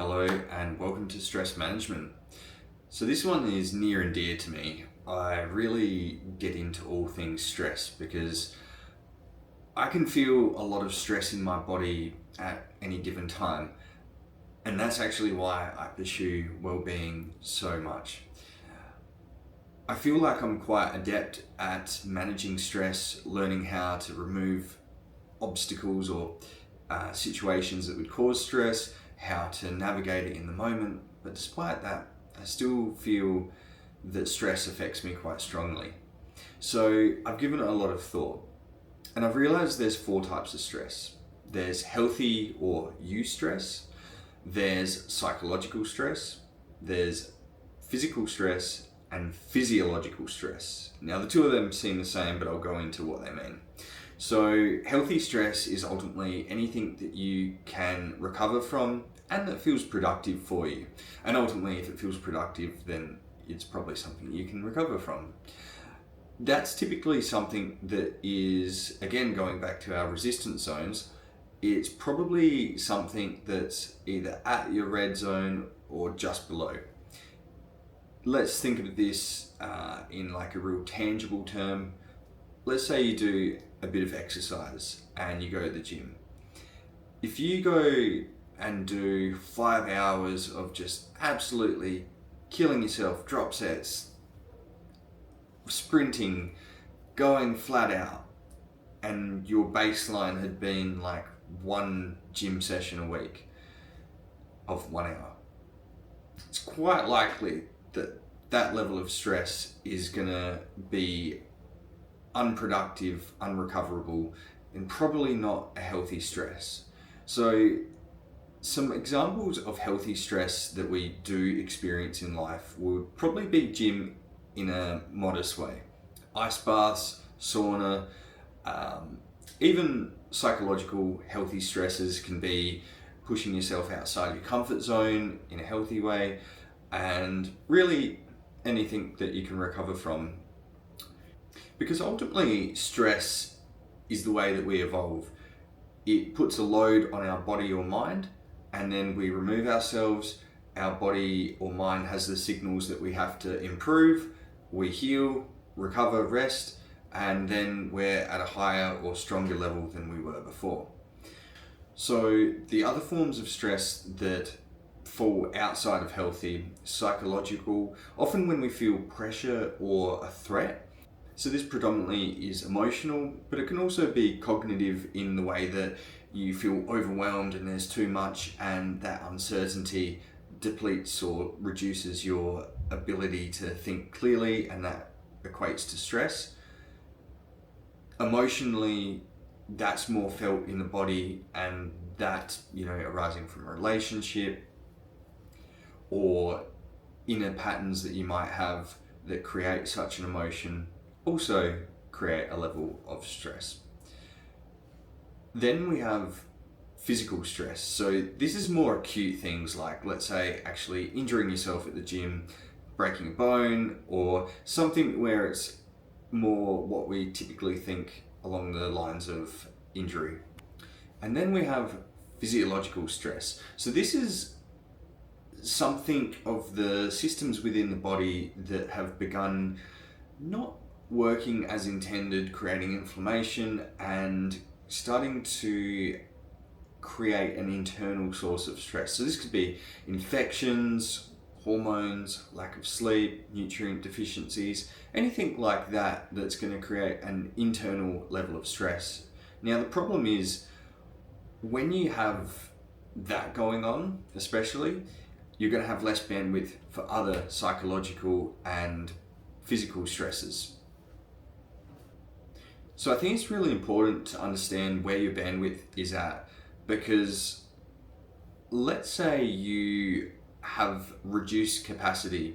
Hello and welcome to Stress Management. So this one is near and dear to me. I really get into all things stress because I can feel a lot of stress in my body at any given time. And that's actually why I pursue well-being so much. I feel like I'm quite adept at managing stress, learning how to remove obstacles or situations that would cause stress, how to navigate it in the moment. But despite that, I still feel that stress affects me quite strongly. So I've given it a lot of thought, and I've realized there's 4 types of stress. There's healthy or eustress, there's psychological stress, there's physical stress, and physiological stress. Now the two of them seem the same, but I'll go into what they mean. So healthy stress is ultimately anything that you can recover from and that feels productive for you. And ultimately, if it feels productive, then it's probably something you can recover from. That's typically something that is, again, going back to our resistance zones, it's probably something that's either at your red zone or just below. Let's think of this in like a real tangible term. Let's say you do a bit of exercise and you go to the gym. If you go and do 5 hours of just absolutely killing yourself, drop sets, sprinting, going flat out, and your baseline had been like 1 gym session a week of 1 hour, it's quite likely that that level of stress is gonna be unproductive, unrecoverable, and probably not a healthy stress. So some examples of healthy stress that we do experience in life would probably be gym in a modest way. Ice baths, sauna, even psychological healthy stresses can be pushing yourself outside your comfort zone in a healthy way, and really anything that you can recover from. Because ultimately, stress is the way that we evolve. It puts a load on our body or mind, and then we remove ourselves. Our body or mind has the signals that we have to improve. We heal, recover, rest, and then we're at a higher or stronger level than we were before. So the other forms of stress that fall outside of healthy, psychological, often when we feel pressure or a threat. So this predominantly is emotional, but it can also be cognitive in the way that you feel overwhelmed and there's too much, and that uncertainty depletes or reduces your ability to think clearly, and that equates to stress. Emotionally, that's more felt in the body, and that, arising from a relationship or inner patterns that you might have that create such an emotion also create a level of stress. Then we have physical stress. So this is more acute things like, let's say, actually injuring yourself at the gym, breaking a bone, or something where it's more what we typically think along the lines of injury. And then we have physiological stress. So this is something of the systems within the body that have begun not working as intended, creating inflammation and starting to create an internal source of stress. So this could be infections, hormones, lack of sleep, nutrient deficiencies, anything like that that's going to create an internal level of stress. Now the problem is, when you have that going on, especially, you're going to have less bandwidth for other psychological and physical stresses. So I think it's really important to understand where your bandwidth is at, because let's say you have reduced capacity.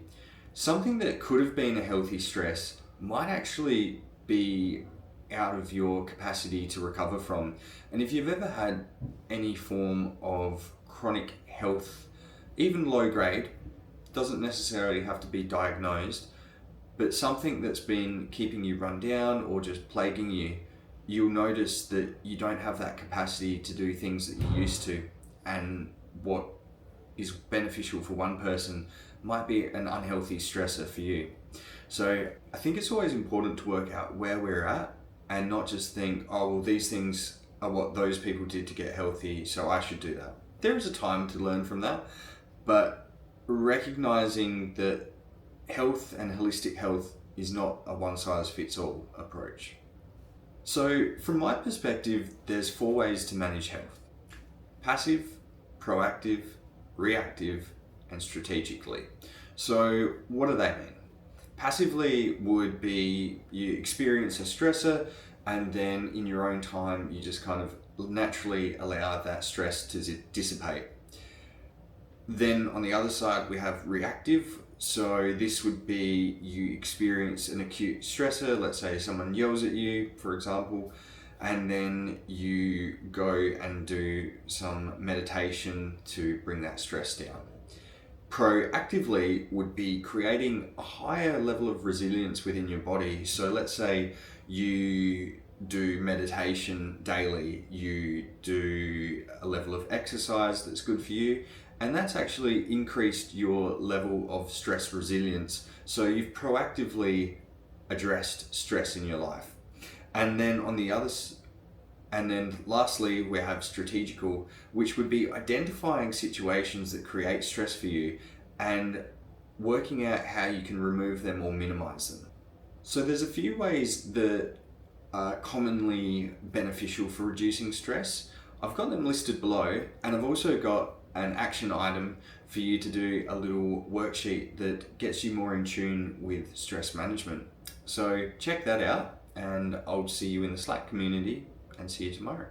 Something that could have been a healthy stress might actually be out of your capacity to recover from. And if you've ever had any form of chronic health, even low grade, doesn't necessarily have to be diagnosed, but something that's been keeping you run down or just plaguing you, you'll notice that you don't have that capacity to do things that you used to. And what is beneficial for one person might be an unhealthy stressor for you. So I think it's always important to work out where we're at and not just think, oh, well, these things are what those people did to get healthy, so I should do that. There is a time to learn from that, but recognizing that health and holistic health is not a one-size-fits-all approach. So from my perspective, there's 4 ways to manage health: passive, proactive, reactive, and strategically. So what do they mean? Passively would be you experience a stressor and then in your own time you just kind of naturally allow that stress to dissipate. Then on the other side we have reactive. So this would be you experience an acute stressor, let's say someone yells at you, for example, and then you go and do some meditation to bring that stress down. Proactively would be creating a higher level of resilience within your body. So let's say you do meditation daily, you do a level of exercise that's good for you, and that's actually increased your level of stress resilience. So you've proactively addressed stress in your life. And then lastly, we have strategical, which would be identifying situations that create stress for you and working out how you can remove them or minimize them. So there's a few ways that are commonly beneficial for reducing stress. I've got them listed below, and I've also got an action item for you to do, a little worksheet that gets you more in tune with stress management. So check that out, and I'll see you in the Slack community and see you tomorrow.